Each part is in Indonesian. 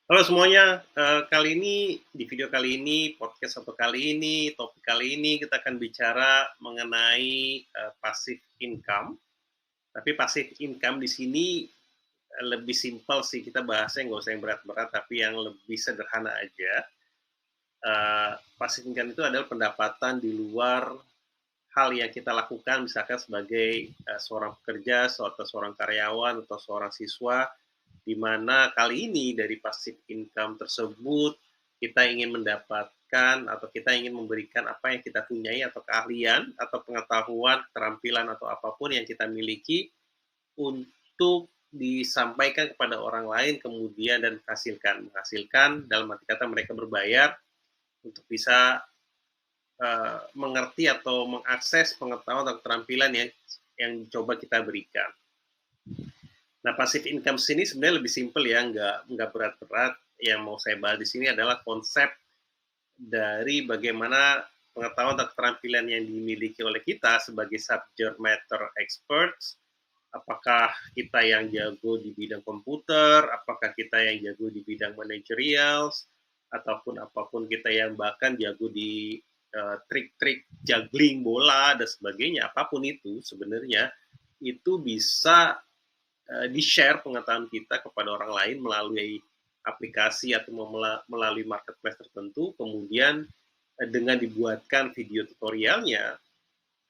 Halo semuanya, kali ini di video kali ini, podcast atau kali ini, topik kali ini kita akan bicara mengenai passive income. Tapi passive income di sini lebih simpel sih, kita bahasnya nggak usah yang berat-berat, tapi yang lebih sederhana aja. Passive income itu adalah pendapatan di luar hal yang kita lakukan, misalkan sebagai seorang pekerja, atau seorang karyawan, atau seorang siswa, di mana kali ini dari passive income tersebut kita ingin mendapatkan atau kita ingin memberikan apa yang kita punyai atau keahlian atau pengetahuan, keterampilan atau apapun yang kita miliki untuk disampaikan kepada orang lain kemudian dan menghasilkan dalam arti kata mereka berbayar untuk bisa mengerti atau mengakses pengetahuan atau keterampilan yang coba kita berikan. Nah, passive income sini sebenarnya lebih simpel ya, nggak berat-berat. Yang mau saya bahas di sini adalah konsep dari bagaimana pengetahuan atau keterampilan yang dimiliki oleh kita sebagai subject matter experts. Apakah kita yang jago di bidang komputer, apakah kita yang jago di bidang managerials, ataupun apapun kita yang bahkan jago di trik-trik juggling bola dan sebagainya, apapun itu sebenarnya itu bisa di-share pengetahuan kita kepada orang lain melalui aplikasi atau melalui marketplace tertentu, kemudian dengan dibuatkan video tutorialnya,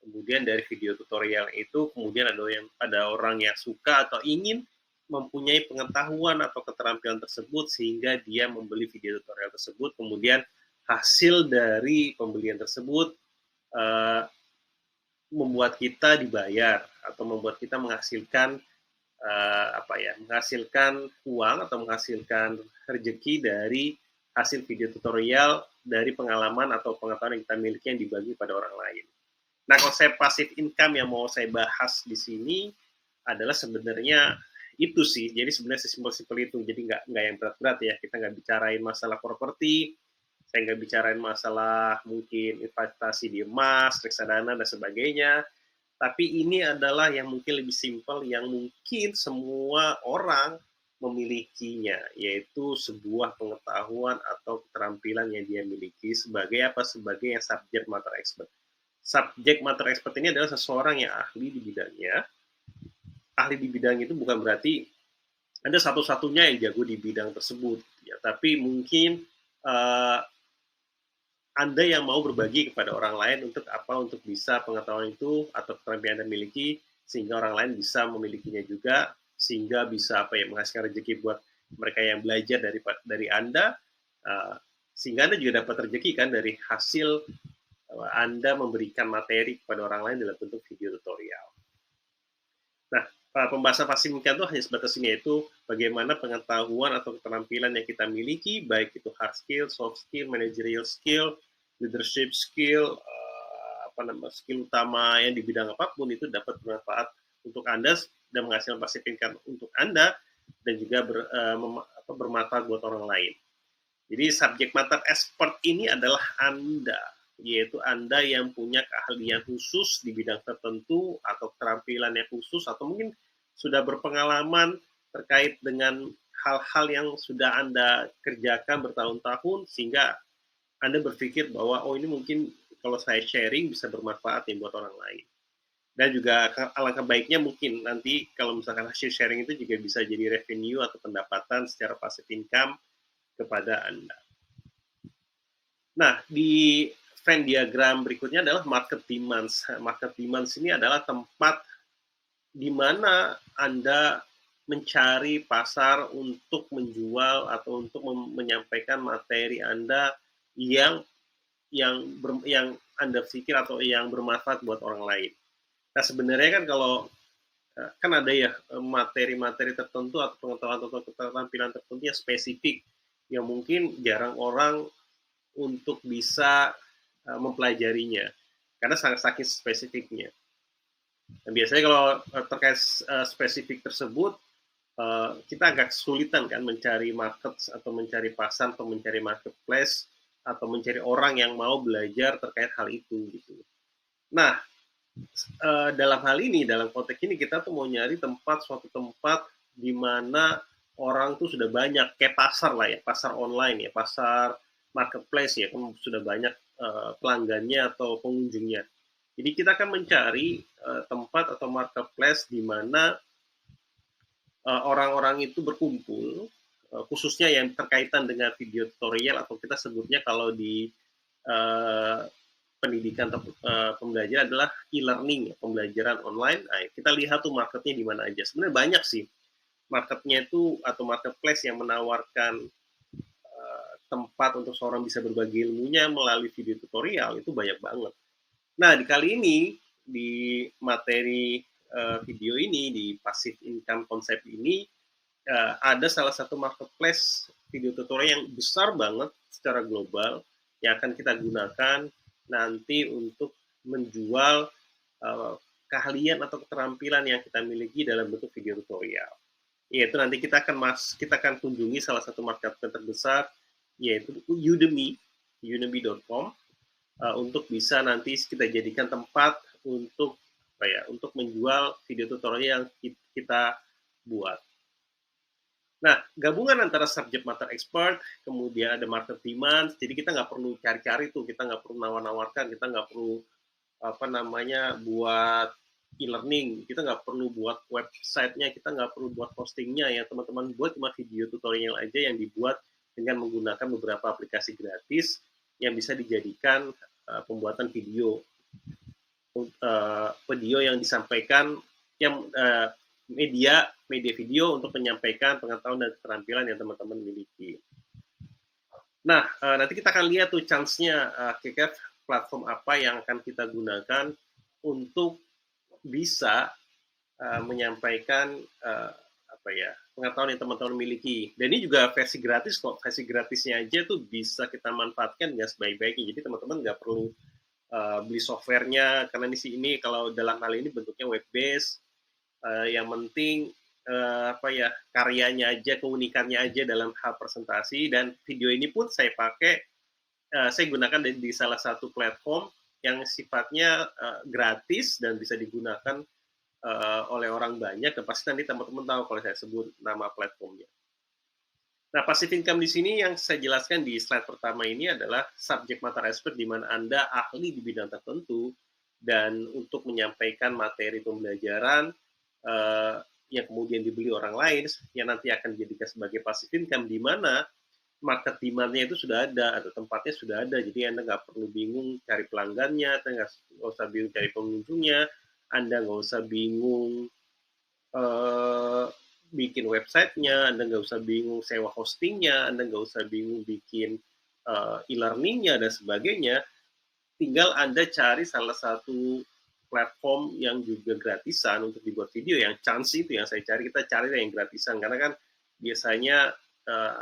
kemudian dari video tutorial itu kemudian ada orang yang suka atau ingin mempunyai pengetahuan atau keterampilan tersebut sehingga dia membeli video tutorial tersebut, kemudian hasil dari pembelian tersebut membuat kita dibayar atau membuat kita menghasilkan uang atau menghasilkan rezeki dari hasil video tutorial dari pengalaman atau pengetahuan yang kita miliki yang dibagi pada orang lain. Nah, konsep passive income yang mau saya bahas di sini adalah sebenarnya itu sih. Jadi sebenarnya sesimpel-simpel itu. Jadi nggak yang berat-berat ya. Kita nggak bicarain masalah properti, saya nggak bicarain masalah mungkin investasi di emas, reksadana dan sebagainya. Tapi ini adalah yang mungkin lebih simpel, yang mungkin semua orang memilikinya, yaitu sebuah pengetahuan atau keterampilan yang dia miliki sebagai apa? Sebagai yang subject matter expert. Subject matter expert ini adalah seseorang yang ahli di bidangnya. Ahli di bidang itu bukan berarti ada satu-satunya yang jago di bidang tersebut, ya. Tapi mungkin uh, anda yang mau berbagi kepada orang lain untuk apa? Untuk bisa pengetahuan itu atau keterampilan Anda miliki sehingga orang lain bisa memilikinya juga sehingga bisa apa ya menghasilkan rezeki buat mereka yang belajar dari Anda sehingga Anda juga dapat rezeki kan dari hasil Anda memberikan materi kepada orang lain dalam bentuk video tutorial. Nah, pembahasan passive income itu hanya sebatas ini, yaitu bagaimana pengetahuan atau keterampilan yang kita miliki, baik itu hard skill, soft skill, managerial skill, leadership skill, skill utama yang di bidang apapun itu dapat bermanfaat untuk Anda dan menghasilkan passive income untuk Anda dan juga bermanfaat buat orang lain. Jadi subject matter expert ini adalah Anda, yaitu Anda yang punya keahlian khusus di bidang tertentu atau keterampilan yang khusus atau mungkin sudah berpengalaman terkait dengan hal-hal yang sudah Anda kerjakan bertahun-tahun sehingga Anda berpikir bahwa oh ini mungkin kalau saya sharing bisa bermanfaat nih buat orang lain. Dan juga alangkah baiknya mungkin nanti kalau misalkan hasil sharing itu juga bisa jadi revenue atau pendapatan secara passive income kepada Anda. Nah, di Venn diagram berikutnya adalah market demands. Market demands ini adalah tempat di mana Anda mencari pasar untuk menjual atau untuk menyampaikan materi Anda yang yang Anda pikir atau yang bermanfaat buat orang lain. Nah, sebenarnya kan kalau kan ada ya materi-materi tertentu atau pengetahuan atau keterampilan tertentu yang spesifik yang mungkin jarang orang untuk bisa mempelajarinya karena sangat saking spesifiknya. Dan biasanya kalau terkait spesifik tersebut kita agak kesulitan kan mencari market atau mencari pasar atau mencari marketplace atau mencari orang yang mau belajar terkait hal itu gitu. Nah, dalam hal ini, dalam konteks ini kita tuh mau nyari suatu tempat di mana orang tuh sudah banyak, kayak pasar lah ya, pasar online ya, pasar marketplace ya, kan sudah banyak pelanggannya atau pengunjungnya. Jadi kita akan mencari tempat atau marketplace di mana orang-orang itu berkumpul, khususnya yang terkaitan dengan video tutorial atau kita sebutnya kalau di uh, pendidikan atau pembelajaran adalah e-learning, ya, pembelajaran online. Nah, kita lihat tuh marketnya di mana aja. Sebenarnya banyak sih marketnya itu atau marketplace yang menawarkan tempat untuk seorang bisa berbagi ilmunya melalui video tutorial itu banyak banget. Nah, di kali ini di materi video ini di passive income konsep ini ada salah satu marketplace video tutorial yang besar banget secara global yang akan kita gunakan nanti untuk menjual keahlian atau keterampilan yang kita miliki dalam bentuk video tutorial. Yaitu nanti kita akan kunjungi salah satu marketplace terbesar yaitu Udemy, udemy.com untuk bisa nanti kita jadikan tempat untuk untuk menjual video tutorial yang kita buat. Nah, gabungan antara subject matter expert, kemudian ada market demand, jadi kita nggak perlu cari-cari tuh, kita nggak perlu nawar-nawarkan, kita nggak perlu buat e-learning, kita nggak perlu buat websitenya, kita nggak perlu buat postingnya ya teman-teman, buat cuma video tutorial aja yang dibuat dengan menggunakan beberapa aplikasi gratis yang bisa dijadikan pembuatan video yang disampaikan yang media video untuk menyampaikan pengetahuan dan keterampilan yang teman-teman miliki. Nah, nanti kita akan lihat tuh chance-nya kira-kira platform apa yang akan kita gunakan untuk bisa menyampaikan pengetahuan yang teman-teman miliki. Dan ini juga versi gratis kok. Versi gratisnya aja tuh bisa kita manfaatkan dengan sebaik-baiknya. Jadi teman-teman nggak perlu beli softwarenya, karena di sini kalau dalam hal ini bentuknya web based. Yang penting karyanya aja, keunikannya aja dalam hal presentasi. Dan video ini pun saya gunakan di salah satu platform yang sifatnya gratis dan bisa digunakan oleh orang banyak. Dan pasti nanti teman-teman tahu kalau saya sebut nama platformnya. Nah, passive income di sini yang saya jelaskan di slide pertama ini adalah subject matter expert, di mana Anda ahli di bidang tertentu dan untuk menyampaikan materi pembelajaran yang kemudian dibeli orang lain yang nanti akan dijadikan sebagai passive income, di mana market demand-nya itu sudah ada atau tempatnya sudah ada. Jadi Anda nggak perlu bingung cari pelanggannya, Anda nggak usah bingung cari pengunjungnya, Anda nggak usah bingung bikin websitenya, Anda nggak usah bingung sewa hostingnya, Anda nggak usah bingung bikin e-learningnya dan sebagainya. Tinggal Anda cari salah satu platform yang juga gratisan untuk dibuat video, yang chance itu yang saya cari. Kita cari yang gratisan, karena kan biasanya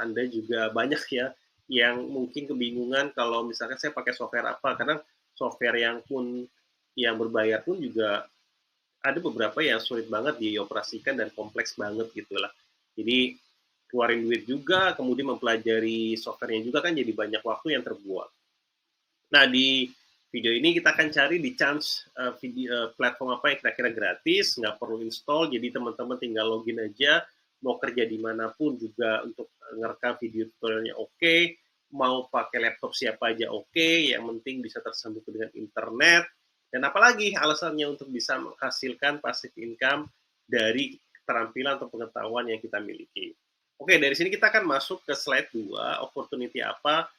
Anda juga banyak ya yang mungkin kebingungan kalau misalkan saya pakai software apa, karena software yang berbayar pun juga ada beberapa yang sulit banget dioperasikan dan kompleks banget gitulah. Jadi keluarin duit juga, kemudian mempelajari softwarenya juga kan jadi banyak waktu yang terbuang. Nah, di video ini kita akan cari di chance platform apa yang kira-kira gratis, nggak perlu install, jadi teman-teman tinggal login aja, mau kerja dimanapun juga untuk ngerekam video tutorialnya oke, mau pakai laptop siapa aja oke, yang penting bisa tersambung dengan internet. Dan apalagi alasannya untuk bisa menghasilkan passive income dari keterampilan atau pengetahuan yang kita miliki. Oke, dari sini kita akan masuk ke slide 2, opportunity apa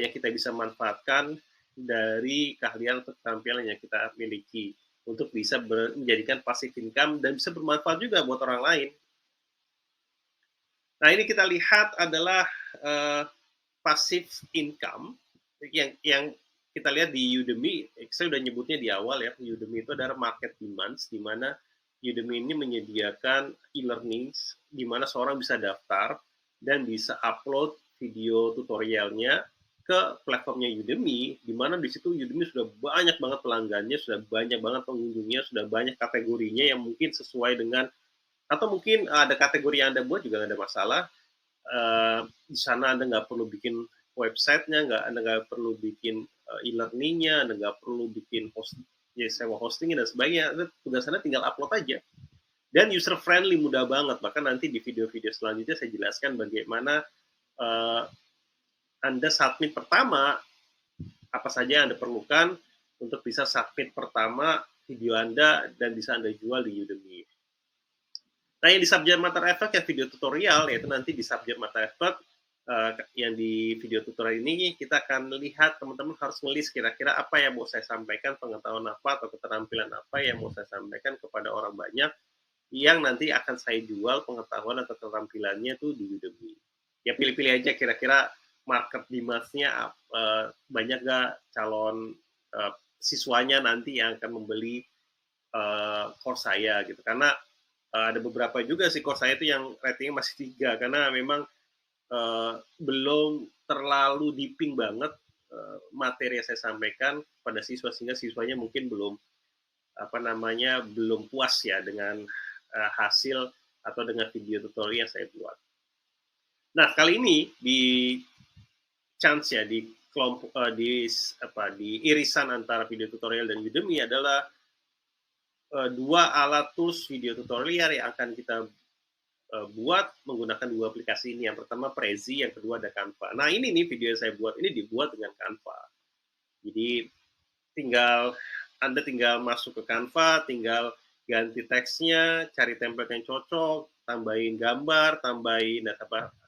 yang kita bisa manfaatkan dari keahlian atau keterampilan yang kita miliki untuk bisa menjadikan passive income dan bisa bermanfaat juga buat orang lain. Nah, ini kita lihat adalah passive income yang kita lihat di Udemy. Saya sudah nyebutnya di awal ya, Udemy itu adalah market demands, di mana Udemy ini menyediakan e-learning di mana seorang bisa daftar dan bisa upload video tutorialnya ke platformnya Udemy, di mana di situ Udemy sudah banyak banget pelanggannya, sudah banyak banget pengunjungnya, sudah banyak kategorinya yang mungkin sesuai dengan, atau mungkin ada kategori yang Anda buat juga nggak ada masalah. Di sana Anda nggak perlu bikin websitenya, Anda nggak perlu bikin e-learningnya, Anda nggak perlu bikin sewa hostingnya dan sebagainya. Tugas Anda tinggal upload aja. Dan user friendly, mudah banget. Bahkan nanti di video-video selanjutnya saya jelaskan bagaimana Anda submit pertama, apa saja yang Anda perlukan untuk bisa submit pertama video Anda dan bisa Anda jual di Udemy. Nah, yang di subject matter effect yang video tutorial, yaitu nanti di subject matter effect yang di video tutorial ini kita akan lihat teman-teman harus ngelis kira-kira apa yang mau saya sampaikan, pengetahuan apa atau keterampilan apa yang mau saya sampaikan kepada orang banyak yang nanti akan saya jual pengetahuan atau keterampilannya tuh di Udemy. Ya pilih-pilih aja kira-kira market demand-nya banyak gak calon siswanya nanti yang akan membeli course saya gitu. Karena ada beberapa juga sih course saya itu yang ratingnya masih 3 karena memang belum terlalu deeping banget materi yang saya sampaikan pada siswa sehingga siswanya mungkin belum belum puas ya dengan hasil atau dengan video tutorial yang saya buat. Nah, kali ini di chance ya di kelompok di irisan antara video tutorial dan Udemy adalah dua alat tools video tutorial yang akan kita buat menggunakan dua aplikasi ini. Yang pertama Prezi, yang kedua ada Canva. Nah, ini nih video yang saya buat ini dibuat dengan Canva. Jadi Anda tinggal masuk ke Canva, tinggal ganti teksnya, cari template yang cocok, tambahin gambar, tambahin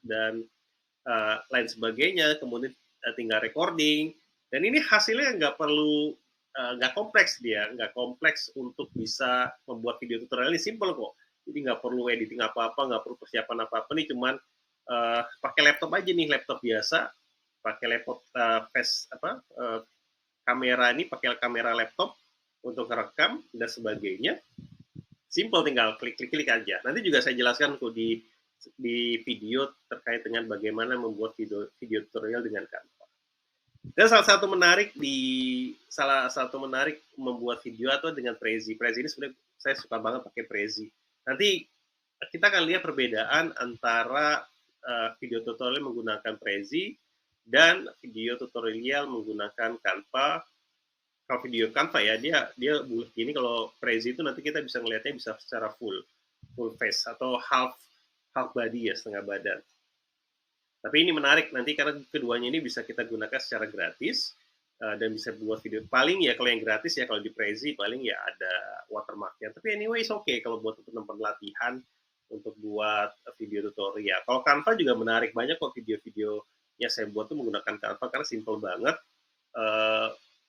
dan lain sebagainya, kemudian tinggal recording. Dan ini hasilnya nggak kompleks untuk bisa membuat video tutorial ini, simple kok. Jadi nggak perlu editing apa-apa, nggak perlu persiapan apa-apa, nih cuman pakai laptop aja nih, laptop biasa, pakai laptop kamera ini, pakai kamera laptop untuk merekam dan sebagainya. Simple, tinggal klik aja. Nanti juga saya jelaskan kok di video terkait dengan bagaimana membuat video tutorial dengan Canva. Dan salah satu menarik membuat video atau dengan Prezi. Prezi ini sebenarnya saya suka banget pakai Prezi. Nanti kita akan lihat perbedaan antara video tutorial menggunakan Prezi dan video tutorial menggunakan Canva. Kalau video Canva ya dia bulat gini, kalau Prezi itu nanti kita bisa ngelihatnya bisa secara full face atau half body ya, setengah badan. Tapi ini menarik nanti karena keduanya ini bisa kita gunakan secara gratis dan bisa buat video. Paling ya kalau yang gratis ya, kalau di Prezi paling ya ada watermarknya. Tapi anyway okay kalau buat teman-teman latihan untuk buat video tutorial. Kalau Canva juga menarik, banyak kok video-video yang saya buat tuh menggunakan Canva karena simple banget.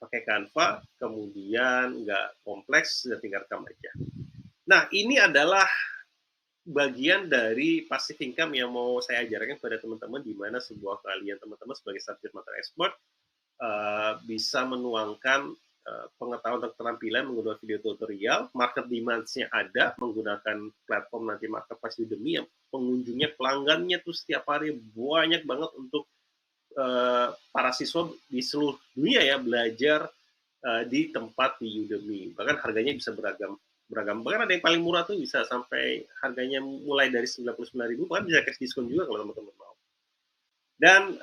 Pakai Canva, kemudian nggak kompleks, tinggal rekam aja. Nah, ini adalah bagian dari passive income yang mau saya ajarkan kepada teman-teman, di mana sebuah kalian teman-teman sebagai subject matter expert bisa menuangkan pengetahuan dan keterampilan menggunakan video tutorial. Market demand-nya ada menggunakan platform nanti marketplace Udemy yang pengunjungnya, pelanggannya tuh setiap hari banyak banget untuk para siswa di seluruh dunia ya belajar di tempat di Udemy. Bahkan harganya bisa beragam. Bahkan ada yang paling murah tuh bisa sampai harganya mulai dari 99.000, bahkan bisa cash diskon juga kalau teman-teman mau. Dan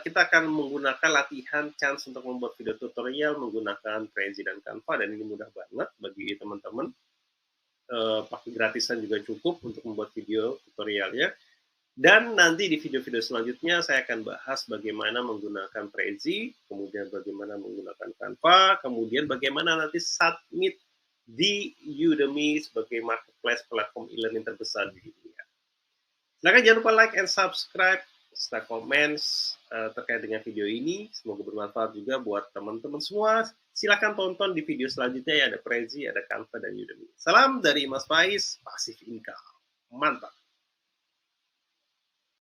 kita akan menggunakan latihan chance untuk membuat video tutorial menggunakan Prezi dan Canva, dan ini mudah banget bagi teman-teman. Pakai gratisan juga cukup untuk membuat video tutorialnya. Dan nanti di video-video selanjutnya saya akan bahas bagaimana menggunakan Prezi, kemudian bagaimana menggunakan Canva, kemudian bagaimana nanti submit di Udemy sebagai marketplace platform e-learning terbesar di dunia. Silakan jangan lupa like and subscribe, serta komen terkait dengan video ini. Semoga bermanfaat juga buat teman-teman semua. Silakan tonton di video selanjutnya ya, ada Prezi, ada Canva, dan Udemy. Salam dari Mas Faiz, Passive Income. Mantap.